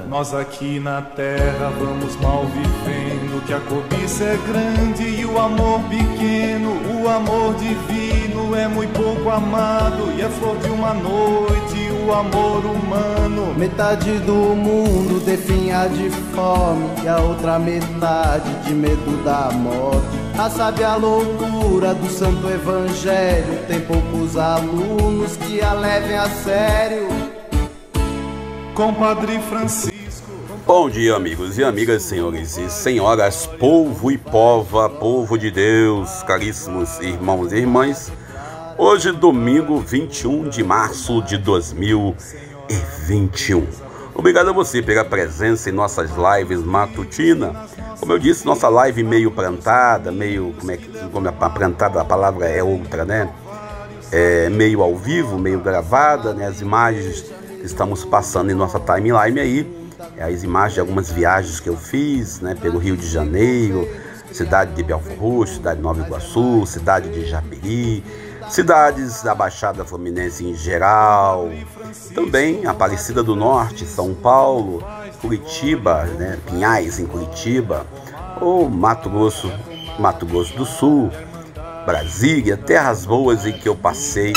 Nós aqui na terra vamos mal vivendo, que a cobiça é grande e o amor pequeno. O amor divino é muito pouco amado, e é flor de uma noite o amor humano. Metade do mundo definha de fome, e a outra metade de medo da morte. A sabe a loucura do santo evangelho, tem poucos alunos que a levem a sério. Compadre Francisco. Bom dia, amigos e amigas, senhores e senhoras, povo e pova, povo de Deus, caríssimos irmãos e irmãs. Hoje, domingo 21 de março de 2021. Obrigado a você pela presença em nossas lives matutinas. Como eu disse, nossa live meio plantada, como a plantada, a palavra é outra, né? Meio ao vivo, meio gravada, né? As imagens que estamos passando em nossa timeline aí, as imagens de algumas viagens que eu fiz, né? Pelo Rio de Janeiro, cidade de Belfort Roxo, cidade de Nova Iguaçu, cidade de Japeri, cidades da Baixada Fluminense em geral, também Aparecida do Norte, São Paulo, Curitiba, né? Pinhais em Curitiba, ou Mato Grosso do Sul, Brasília, terras boas em que eu passei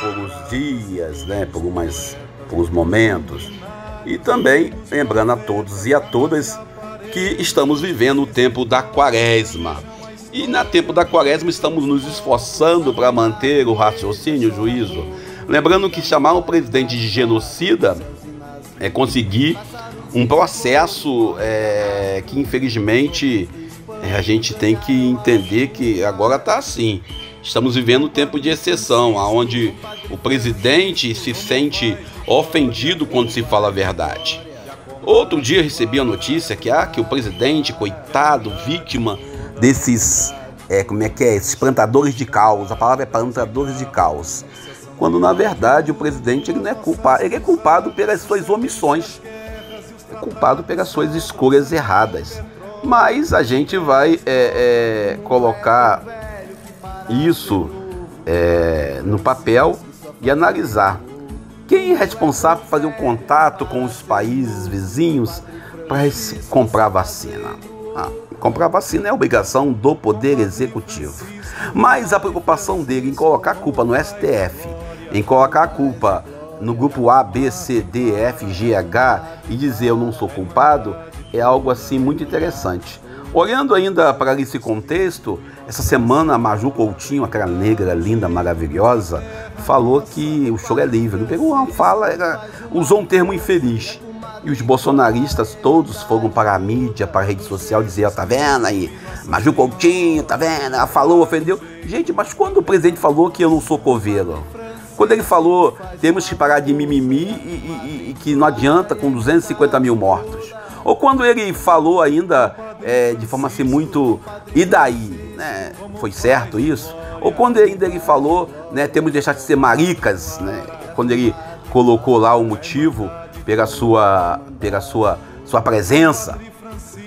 por uns dias, né? Por uns momentos. E também lembrando a todos e a todas que estamos vivendo o tempo da quaresma. E no tempo da quaresma estamos nos esforçando para manter o raciocínio, o juízo. Lembrando que chamar o presidente de genocida é conseguir um processo que infelizmente a gente tem que entender que agora está assim. Estamos vivendo um tempo de exceção, onde o presidente se sente ofendido quando se fala a verdade. Outro dia recebi a notícia que o presidente, coitado, vítima desses, esses plantadores de caos, a palavra é plantadores de caos, quando na verdade o presidente ele não é culpado, ele é culpado pelas suas omissões, é culpado pelas suas escolhas erradas. Mas a gente vai colocar isso no papel e analisar quem é responsável por fazer o contato com os países vizinhos para comprar vacina. Comprar vacina é obrigação do Poder Executivo. Mas a preocupação dele em colocar a culpa no STF, em colocar a culpa no grupo A, B, C, D, F, G, H e dizer eu não sou culpado, é algo assim muito interessante. Olhando ainda para esse contexto, essa semana a Maju Coutinho, aquela negra linda, maravilhosa, falou que o choro é livre. Não pegou uma fala, usou um termo infeliz. E os bolsonaristas todos foram para a mídia, para a rede social dizer, tá vendo aí, Maju Coutinho, tá vendo, ela falou, ofendeu. Gente, mas quando o presidente falou que eu não sou coveiro? Quando ele falou, temos que parar de mimimi e que não adianta com 250 mil mortos? Ou quando ele falou ainda de forma assim muito, e daí, né? Foi certo isso? Ou quando ainda ele falou, né, temos de deixar de ser maricas, né? Quando ele colocou lá o motivo pela sua presença.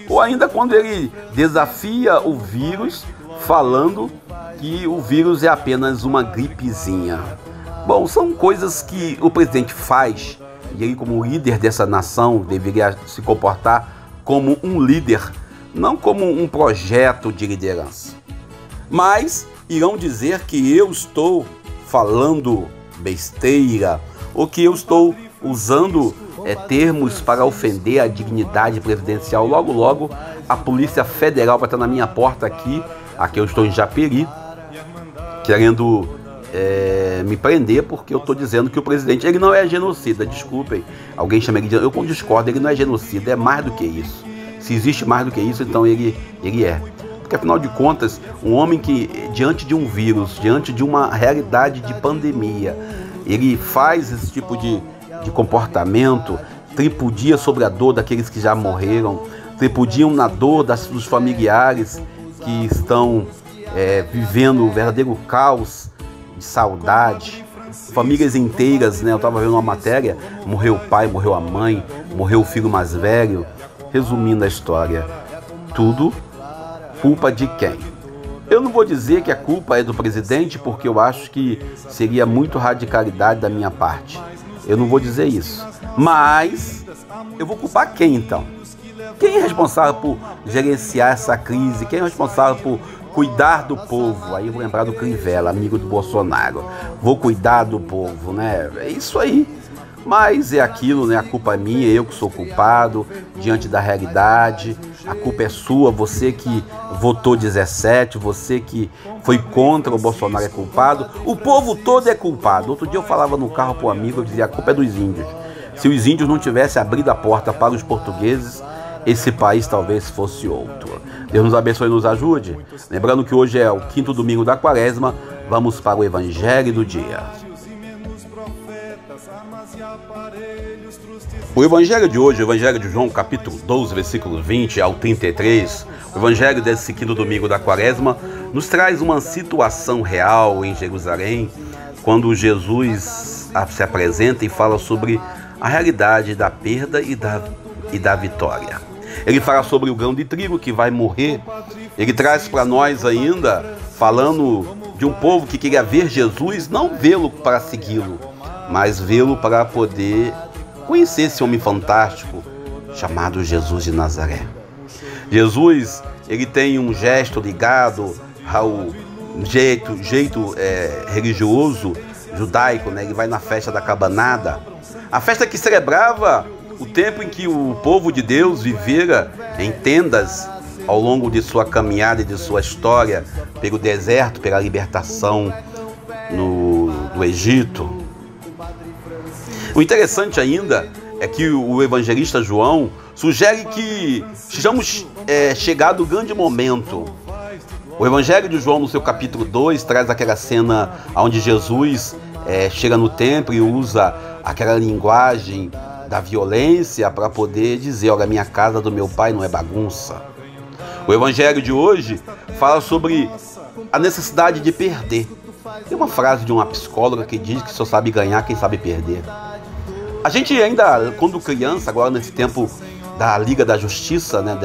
Ou ainda quando ele desafia o vírus falando que o vírus é apenas uma gripezinha. Bom, são coisas que o presidente faz e ele, como líder dessa nação, deveria se comportar como um líder, não como um projeto de liderança. Mas irão dizer que eu estou falando besteira ou que eu estou usando termos para ofender a dignidade presidencial. Logo, logo, a Polícia Federal vai estar na minha porta aqui eu estou em Japeri, querendo me prender porque eu estou dizendo que o presidente ele não é genocida. Desculpem, alguém chama ele de... Eu discordo, ele não é genocida, é mais do que isso. Se existe mais do que isso, então ele é. Porque afinal de contas, um homem que diante de um vírus, diante de uma realidade de pandemia, ele faz esse tipo de comportamento, tripudia sobre a dor daqueles que já morreram, tripudiam na dor dos familiares que estão vivendo um verdadeiro caos de saudade, famílias inteiras, né? Eu estava vendo uma matéria, morreu o pai, morreu a mãe, morreu o filho mais velho. Resumindo a história, tudo culpa de quem? Eu não vou dizer que a culpa é do presidente, porque eu acho que seria muito radicalidade da minha parte. Eu não vou dizer isso. Mas eu vou culpar quem então? Quem é responsável por gerenciar essa crise? Quem é responsável por cuidar do povo? Aí eu vou lembrar do Crivella, amigo do Bolsonaro. Vou cuidar do povo, né? É isso aí. Mas é aquilo, né? A culpa é minha, eu que sou culpado diante da realidade. A culpa é sua, você que votou 17, você que foi contra o Bolsonaro é culpado. O povo todo é culpado. Outro dia eu falava no carro para um amigo, eu dizia, a culpa é dos índios. Se os índios não tivessem abrido a porta para os portugueses, esse país talvez fosse outro. Deus nos abençoe e nos ajude. Lembrando que hoje é o 5º domingo da Quaresma, vamos para o Evangelho do dia. O Evangelho de hoje, o Evangelho de João, capítulo 12, versículos 20 ao 33, o Evangelho desse 5º domingo da Quaresma, nos traz uma situação real em Jerusalém, quando Jesus se apresenta e fala sobre a realidade da perda e da vitória. Ele fala sobre o grão de trigo que vai morrer. Ele traz para nós ainda, falando de um povo que queria ver Jesus, não vê-lo para segui-lo, mas vê-lo para poder conhecer esse homem fantástico chamado Jesus de Nazaré. Jesus, ele tem um gesto ligado ao jeito religioso judaico, né? Ele vai na festa da cabanada, a festa que celebrava o tempo em que o povo de Deus vivera em tendas ao longo de sua caminhada e de sua história pelo deserto, pela libertação do Egito. O interessante ainda é que o evangelista João sugere que estejamos chegado o grande momento. O Evangelho de João, no seu capítulo 2, traz aquela cena onde Jesus chega no templo e usa aquela linguagem da violência para poder dizer, olha, a minha casa do meu pai não é bagunça. O Evangelho de hoje fala sobre a necessidade de perder. Tem uma frase de uma psicóloga que diz que só sabe ganhar quem sabe perder. A gente ainda, quando criança, agora nesse tempo da Liga da Justiça, né,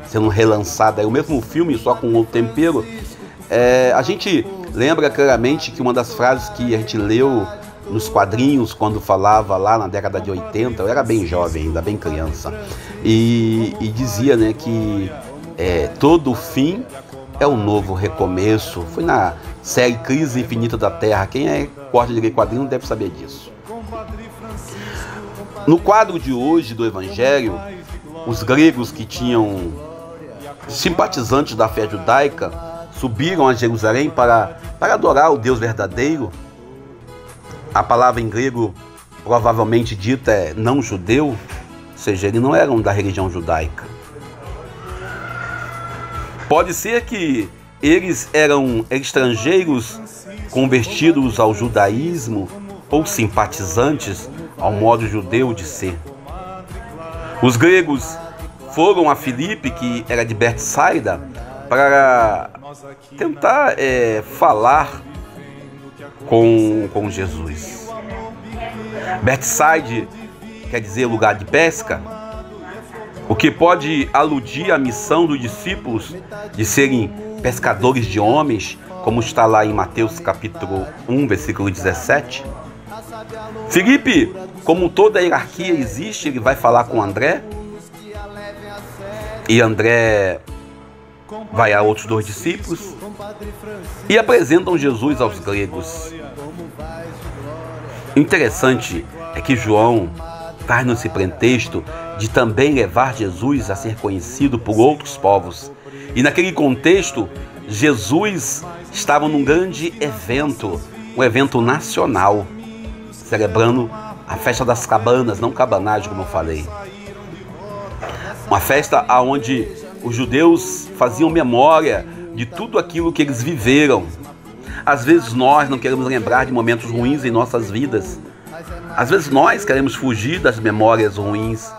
sendo relançada, é o mesmo filme, só com outro tempero, a gente lembra claramente que uma das frases que a gente leu nos quadrinhos, quando falava lá na década de 80, eu era bem jovem ainda, bem criança, e dizia, né, que todo fim é um novo recomeço. Foi na série Crise Infinita da Terra. Quem gosta de ler quadrinhos deve saber disso. No quadro de hoje do Evangelho, os gregos que tinham simpatizantes da fé judaica subiram a Jerusalém para adorar o Deus verdadeiro. A palavra em grego provavelmente dita é não judeu, ou seja, eles não eram da religião judaica. Pode ser que eles eram estrangeiros convertidos ao judaísmo ou simpatizantes ao modo judeu de ser. Os gregos foram a Filipe, que era de Betsaida, para tentar falar com Jesus. Betsaida quer dizer lugar de pesca, o que pode aludir à missão dos discípulos de serem pescadores de homens, como está lá em Mateus capítulo 1, versículo 17. Filipe, como toda a hierarquia existe, ele vai falar com André, e André vai a outros 2 discípulos e apresentam Jesus aos gregos. O interessante é que João traz nesse pretexto de também levar Jesus a ser conhecido por outros povos. E naquele contexto, Jesus estava num grande evento, um evento nacional, celebrando a festa das cabanas, não cabanagem, como eu falei. Uma festa onde os judeus faziam memória de tudo aquilo que eles viveram. Às vezes nós não queremos lembrar de momentos ruins em nossas vidas. Às vezes nós queremos fugir das memórias ruins.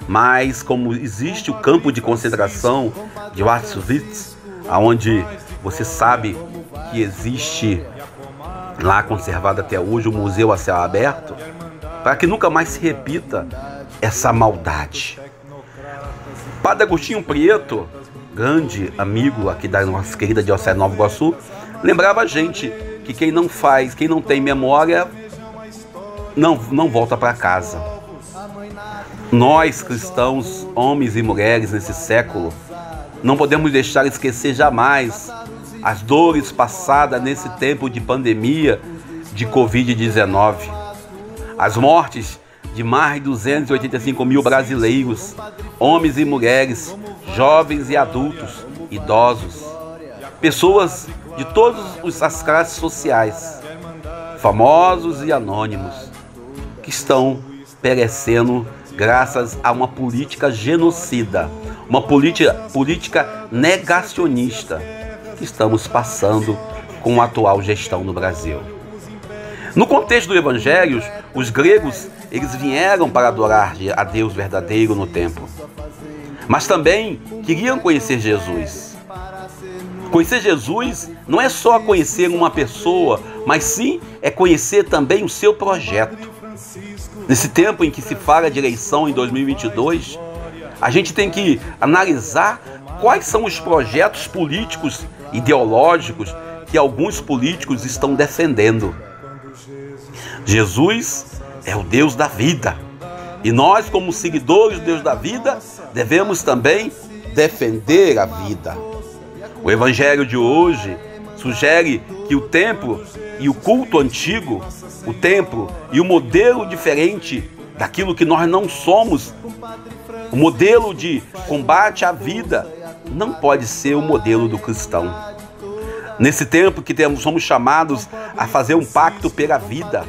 Mas como existe o campo de concentração de Auschwitz, onde você sabe que existe lá conservado até hoje o museu a céu aberto, para que nunca mais se repita essa maldade. Padre Agostinho Prieto, grande amigo aqui da nossa querida Diocese de Nova Iguaçu, lembrava a gente que quem não tem memória, não volta para casa. Nós, cristãos, homens e mulheres nesse século, não podemos deixar esquecer jamais as dores passadas nesse tempo de pandemia de Covid-19. As mortes de mais de 285 mil brasileiros, homens e mulheres, jovens e adultos, idosos, pessoas de todas as classes sociais, famosos e anônimos, que estão perecendo graças a uma política genocida, uma política negacionista que estamos passando com a atual gestão no Brasil. No contexto do Evangelho, os gregos, eles vieram para adorar a Deus verdadeiro no templo, mas também queriam conhecer Jesus. Conhecer Jesus não é só conhecer uma pessoa, mas sim é conhecer também o seu projeto. Nesse tempo em que se fala de eleição em 2022, a gente tem que analisar quais são os projetos políticos, ideológicos que alguns políticos estão defendendo. Jesus é o Deus da vida. E nós, como seguidores do Deus da vida, devemos também defender a vida. O Evangelho de hoje sugere que o templo e o culto antigo, o templo e o modelo diferente daquilo que nós não somos, o modelo de combate à vida, não pode ser o modelo do cristão. Nesse tempo que somos chamados a fazer um pacto pela vida,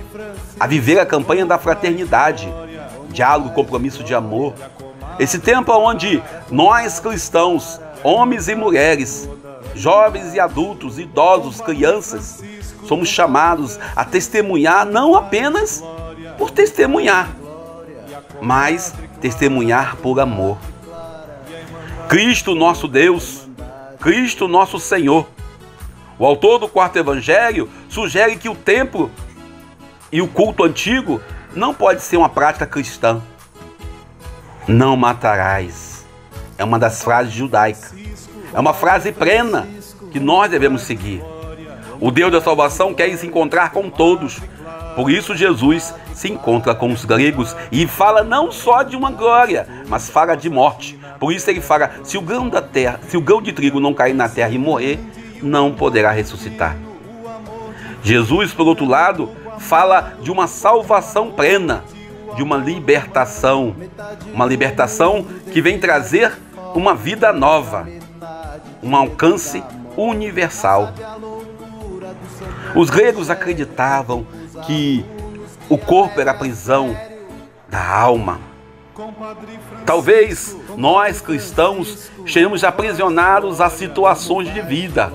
a viver a campanha da fraternidade, diálogo, compromisso de amor. Esse tempo onde nós cristãos, homens e mulheres, jovens e adultos, idosos, crianças, somos chamados a testemunhar não apenas por testemunhar, mas testemunhar por amor. Cristo nosso Deus, Cristo nosso Senhor. O autor do quarto evangelho sugere que o templo e o culto antigo não pode ser uma prática cristã. Não matarás. É uma das frases judaicas. É uma frase plena que nós devemos seguir. O Deus da salvação quer se encontrar com todos. Por isso Jesus se encontra com os gregos e fala não só de uma glória, mas fala de morte. Por isso ele fala, se o grão de trigo não cair na terra e morrer, não poderá ressuscitar. Jesus, por outro lado, fala de uma salvação plena, de uma libertação que vem trazer uma vida nova, um alcance universal. Os gregos acreditavam que o corpo era a prisão da alma. Talvez nós cristãos estejamos aprisionados a situações de vida,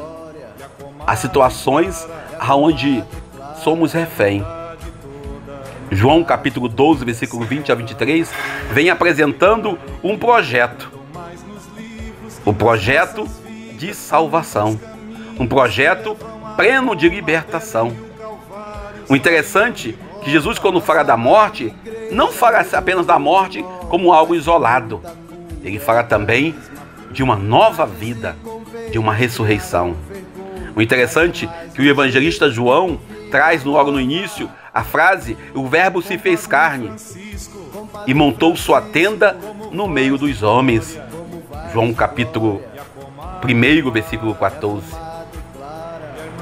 a situações onde somos refém. João capítulo 12, versículo 20 a 23, vem apresentando um projeto. O projeto de salvação. Um projeto pleno de libertação. O interessante é que Jesus, quando fala da morte, não fala apenas da morte como algo isolado. Ele fala também de uma nova vida, de uma ressurreição. O interessante é que o evangelista João traz logo no início a frase: o verbo se fez carne e montou sua tenda no meio dos homens. João capítulo 1, versículo 14.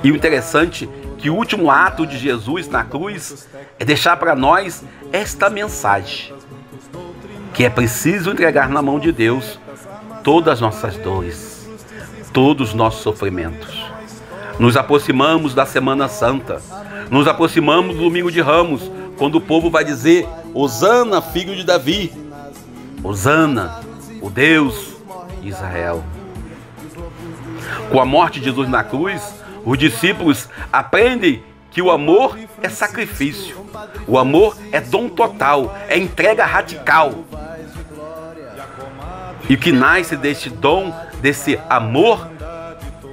E o interessante é que o último ato de Jesus na cruz é deixar para nós esta mensagem, que é preciso entregar na mão de Deus todas as nossas dores, todos os nossos sofrimentos. Nos aproximamos da Semana Santa, nos aproximamos do Domingo de Ramos, quando o povo vai dizer: Hosana, filho de Davi, Hosana, o Deus de Israel. Com a morte de Jesus na cruz, os discípulos aprendem que o amor é sacrifício, o amor é dom total, é entrega radical. E o que nasce deste dom, desse amor,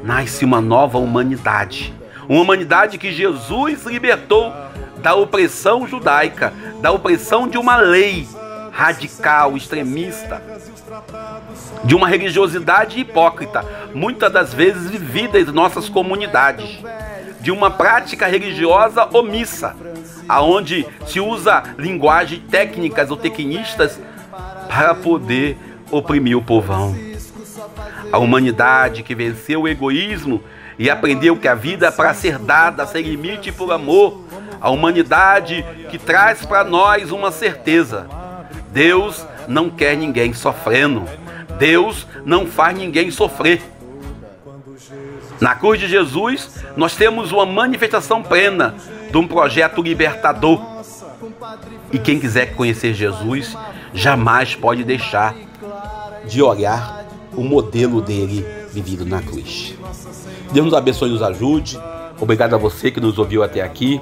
nasce uma nova humanidade. Uma humanidade que Jesus libertou da opressão judaica, da opressão de uma lei radical, extremista, de uma religiosidade hipócrita, muitas das vezes vivida em nossas comunidades, de uma prática religiosa omissa, aonde se usa linguagem técnicas ou tecnistas para poder oprimir o povão. A humanidade que venceu o egoísmo e aprendeu que a vida é para ser dada sem limite por amor. A humanidade que traz para nós uma certeza: Deus não quer ninguém sofrendo. Deus não faz ninguém sofrer. Na cruz de Jesus, nós temos uma manifestação plena de um projeto libertador. E quem quiser conhecer Jesus, jamais pode deixar de olhar o modelo dele vivido na cruz. Deus nos abençoe e nos ajude. Obrigado a você que nos ouviu até aqui.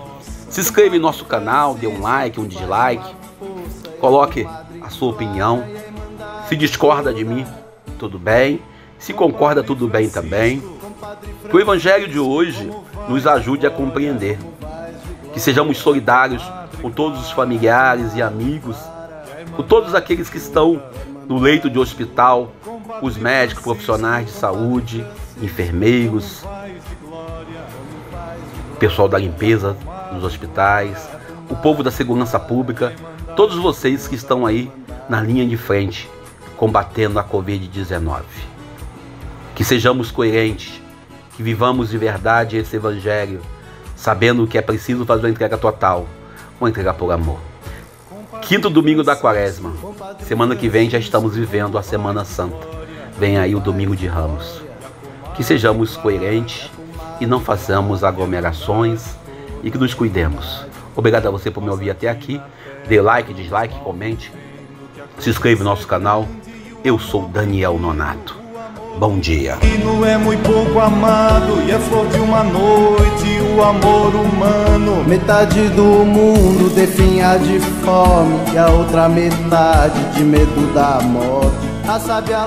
Se inscreva em nosso canal, dê um like, um dislike. Coloque a sua opinião. Se discorda de mim, tudo bem. Se concorda, tudo bem também. Que o Evangelho de hoje nos ajude a compreender. Que sejamos solidários com todos os familiares e amigos, com todos aqueles que estão no leito de hospital, os médicos, profissionais de saúde, enfermeiros, pessoal da limpeza nos hospitais, o povo da segurança pública, todos vocês que estão aí na linha de frente, combatendo a Covid-19. Que sejamos coerentes, que vivamos de verdade esse Evangelho, sabendo que é preciso fazer uma entrega total, uma entrega por amor. Quinto domingo da Quaresma. Semana que vem já estamos vivendo a Semana Santa. Vem aí o Domingo de Ramos. Que sejamos coerentes e não façamos aglomerações e que nos cuidemos. Obrigado a você por me ouvir até aqui. Dê like, dislike, comente. Se inscreva no nosso canal. Eu sou Daniel Nonato. Bom dia. É muito pouco amado e é flor de uma noite o amor humano. Metade do mundo definha de fome e a outra metade de medo da morte. A sábia